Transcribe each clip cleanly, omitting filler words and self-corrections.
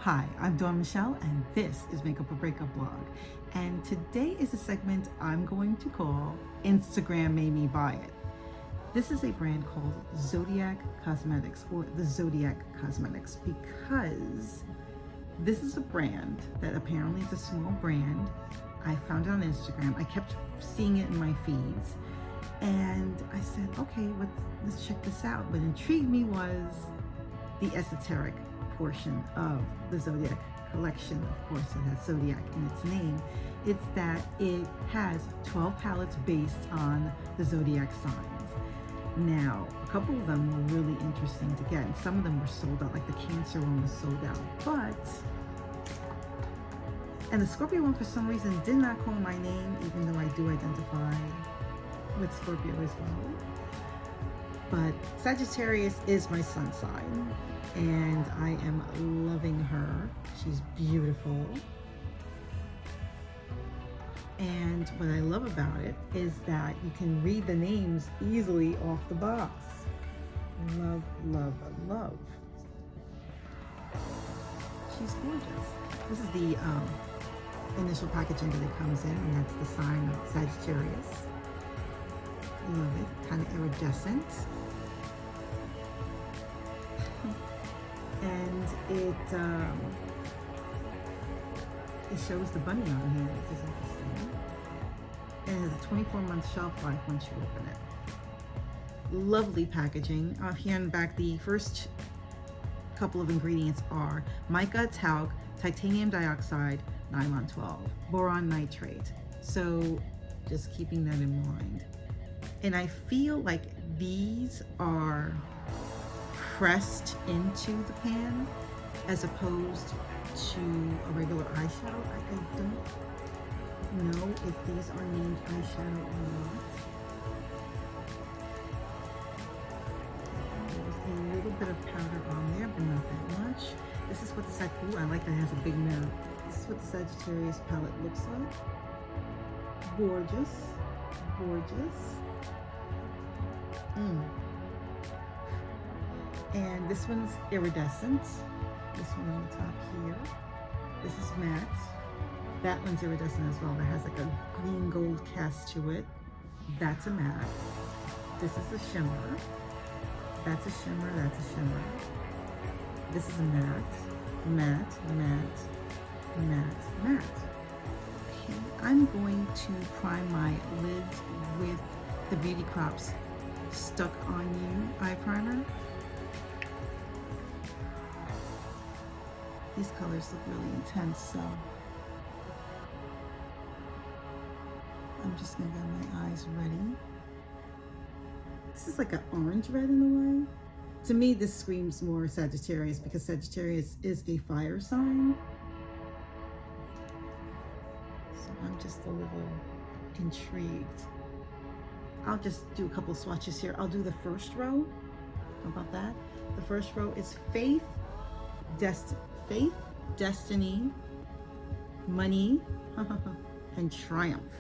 Hi, I'm Dawn Michelle, and this is Makeup or Breakup Blog. And today is a segment I'm going to call Instagram Made Me Buy It. This is a brand called Zodiac Cosmetics, or the Zodiac Cosmetics, because this is a brand that apparently is a small brand. I found it on Instagram. I kept seeing it in my feeds, and I said, okay, let's check this out. What intrigued me was the esoteric portion of the Zodiac collection. Of course, it has Zodiac in its name. It's that it has 12 palettes based on the Zodiac signs. Now, a couple of them were really interesting to get, and some of them were sold out, like the Cancer one was sold out. And the Scorpio one, for some reason, did not call my name, even though I do identify with Scorpio as well. But Sagittarius is my sun sign, and I am loving her. She's beautiful. And what I love about it is that you can read the names easily off the box. Love, love, love. She's gorgeous. This is the initial packaging that it comes in, and that's the sign of Sagittarius. Love it, kind of iridescent. And it shows the bunny on here, which is interesting. And it has a 24-month shelf life once you open it. Lovely packaging. Here in the back, the first couple of ingredients are mica, talc, titanium dioxide, nylon 12, boron nitrate. So just keeping that in mind. And I feel like these are pressed into the pan as opposed to a regular eyeshadow. I don't know if these are named eyeshadow or not. There's a little bit of powder on there, but not that much. This is what the I like that it has a big mirror. This is what the Sagittarius palette looks like. Gorgeous, gorgeous. And this one's iridescent. This one on the top here. This is matte. That one's iridescent as well. That has like a green gold cast to it. That's a matte. This is a shimmer. That's a shimmer. That's a shimmer. This is a matte. Matte, matte, matte, matte. Okay, I'm going to prime my lids with the Beauty Crops Stuck On You eye primer. These colors look really intense, so I'm just gonna get my eyes ready. This is like an orange red in a way. To me, this screams more Sagittarius because Sagittarius is a fire sign. So I'm just a little intrigued. I'll just do a couple of swatches here. I'll do the first row. How about that? The first row is Faith, Destiny, Money, and Triumph.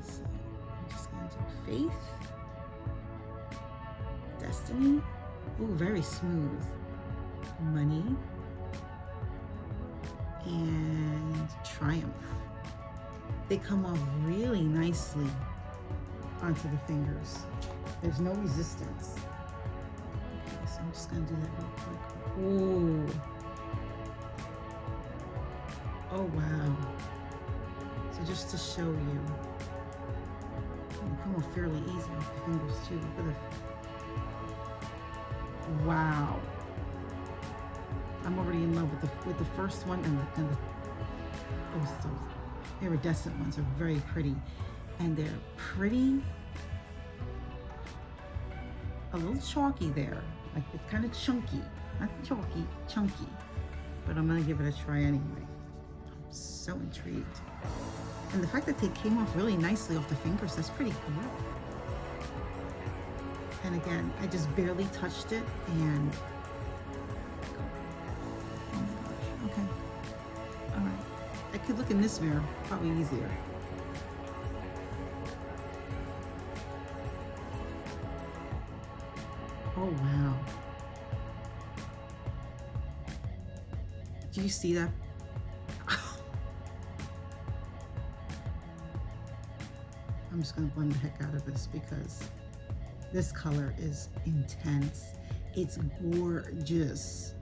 So I'm just going to do Faith, Destiny. Ooh, very smooth. Money and Triumph. They come off really nicely onto the fingers. There's no resistance. Okay, so I'm just gonna do that real quick. Ooh. Oh wow. So just to show you, they come off fairly easy off the fingers too. Look at wow. I'm already in love with the first one, and those iridescent ones are very pretty. And they're pretty, a little chalky there. Like it's kind of chunky, not chalky, chunky. But I'm gonna give it a try anyway. I'm so intrigued. And the fact that they came off really nicely off the fingers, that's pretty cool. And again, I just barely touched it, and oh my gosh, okay. All right, I could look in this mirror, probably easier. Oh wow. Do you see that? I'm just gonna blend the heck out of this because this color is intense. It's gorgeous.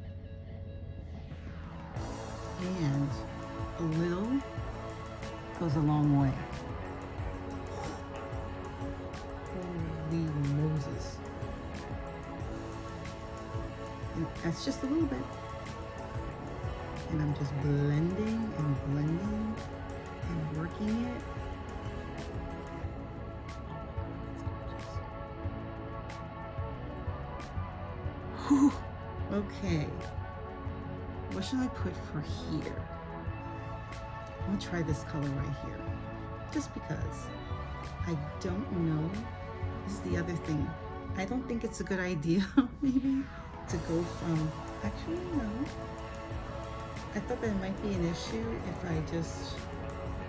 And a little goes a long way. Holy Moses. And that's just a little bit. And I'm just blending and blending and working it. Whew. Okay. What should I put for here? I'm gonna try this color right here. Just because I don't know. This is the other thing. I don't think it's a good idea, maybe, to go from, actually, no. I thought that might be an issue if I just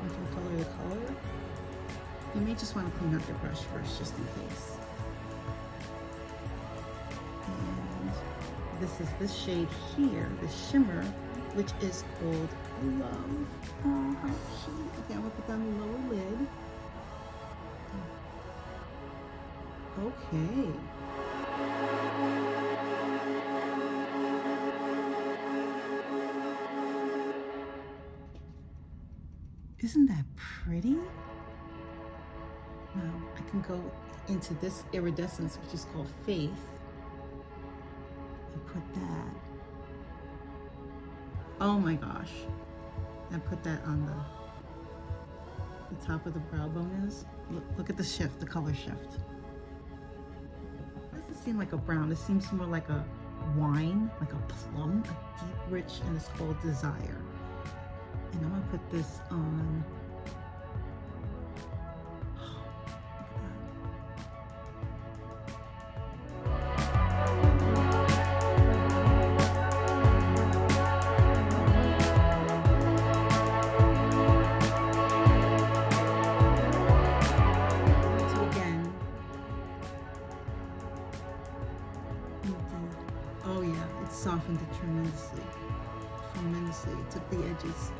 went from color to color. You may just want to clean out your brush first, just in case. And this is this shade here, the shimmer, which is called Love. Oh, how cute. Okay, I'm gonna put down the lower lid. Okay. Isn't that pretty? Now I can go into this iridescence, which is called Faith, and put that. Oh my gosh. And put that on the top of the brow bone is. Look at the shift, the color shift. It doesn't seem like a brown. It seems more like a wine, like a plum, a deep, rich, and it's called Desire. And I'm gonna put this on. So again, oh yeah, it softened it tremendously. Tremendously. It took the edges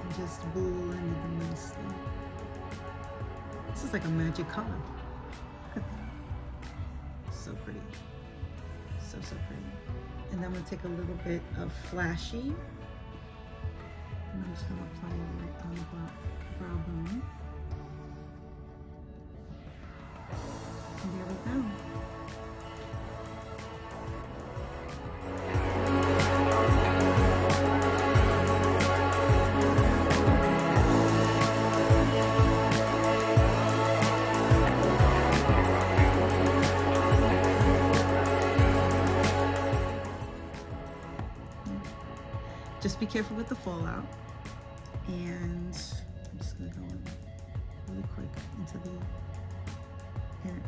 and just blended them nicely. This is like a magic color. Look at that. So pretty. So, so pretty. And then I'm going to take a little bit of Flashy. And I'm just going to apply it right on the brow bone. And there we go. Just be careful with the fallout. And I'm just gonna go in really quick into the inner.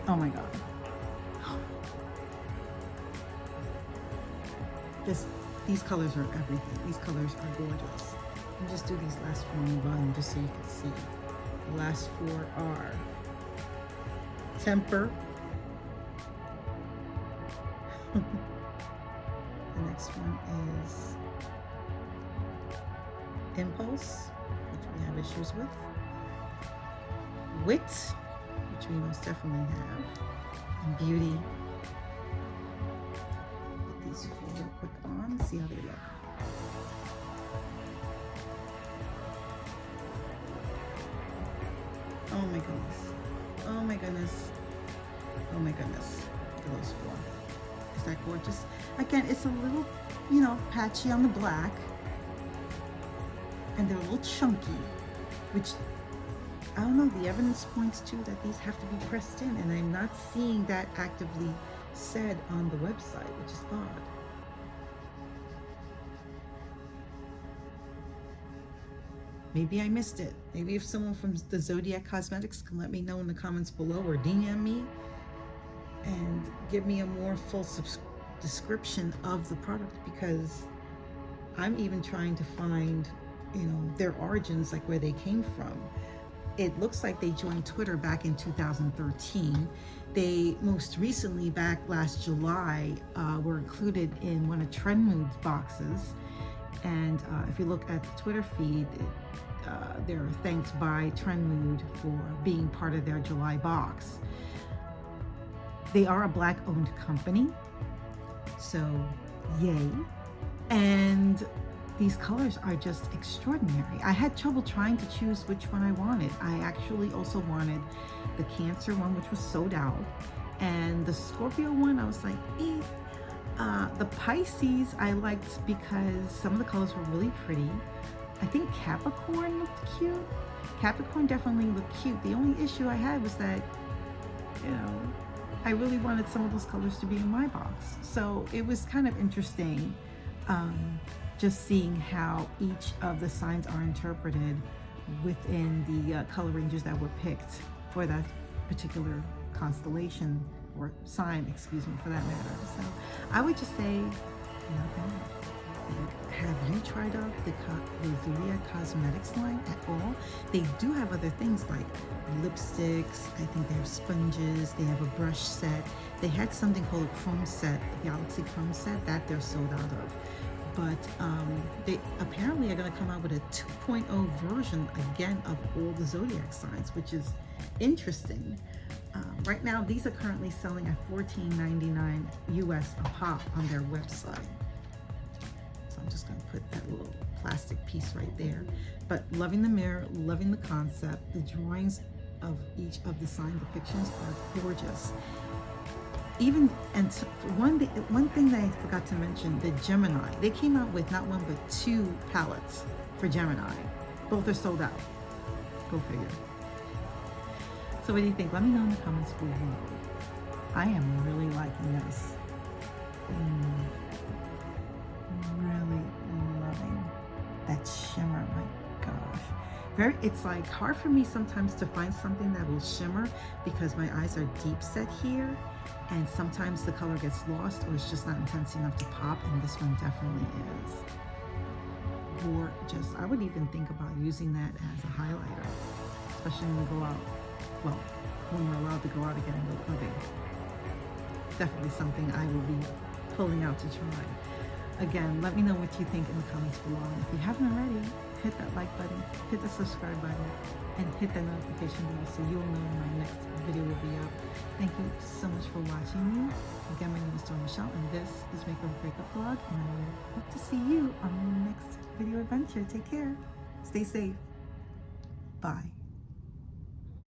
Oh my God. These colors are everything. These colors are gorgeous. I'll just do these last four in one just so you can see. The last four are Temper. The next one is Impulse, which we have issues with. Wit, which we most definitely have. And Beauty. Put these four real quick on, see how they look. Oh my goodness. Oh my goodness. Oh my goodness. Look at those four. Is that gorgeous? Again, it's a little, you know, patchy on the black. And they're a little chunky, which, I don't know, the evidence points to that these have to be pressed in, and I'm not seeing that actively said on the website, which is odd. Maybe I missed it. Maybe if someone from the Zodiac Cosmetics can let me know in the comments below or DM me and give me a more full description of the product, because I'm even trying to find, you know, their origins, like where they came from. It looks like they joined Twitter back in 2013. They most recently, back last July, were included in one of Trend Mood's boxes. And if you look at the Twitter feed, there are thanks by Trend Mood for being part of their July box. They are a Black-owned company, so yay. And these colors are just extraordinary. I had trouble trying to choose which one I wanted. I actually also wanted the Cancer one, which was sold out, and the Scorpio one, I was like, eh. The Pisces I liked because some of the colors were really pretty. I think Capricorn looked cute. Capricorn definitely looked cute. The only issue I had was that, you know, I really wanted some of those colors to be in my box. So it was kind of interesting, just seeing how each of the signs are interpreted within the color ranges that were picked for that particular constellation, or sign, excuse me, for that matter. So I would just say, not bad. Have you tried out the Zodiac Cosmetics line at all? They do have other things like lipsticks. I think they have sponges. They have a brush set. They had something called a chrome set, a Galaxy chrome set, that they're sold out of. But they apparently are going to come out with a 2.0 version again of all the Zodiac signs, which is interesting. Right now, these are currently selling at $14.99 US a pop on their website. So I'm just going to put that little plastic piece right there. But loving the mirror, loving the concept. The drawings of each of the sign depictions are gorgeous. Even, and one thing that I forgot to mention, the Gemini, they came out with not one but 2 palettes for Gemini. Both are sold out. Go figure. So what do you think? Let me know in the comments below. I am really liking this. Really loving that shimmer, my gosh. It's like hard for me sometimes to find something that will shimmer because my eyes are deep set here, and sometimes the color gets lost or it's just not intense enough to pop, and this one definitely is gorgeous. I would even think about using that as a highlighter, especially when we go out, well, when we're allowed to go out again and go clubbing. Definitely something I will be pulling out to try. Again, let me know what you think in the comments below. And if you haven't already, hit that like button, hit the subscribe button, and hit that notification bell so you'll know when my next video will be up. Thank you so much for watching me. Again, my name is Michelle, and this is Makeup Breakup Blog, and I hope to see you on the next video adventure. Take care. Stay safe. Bye.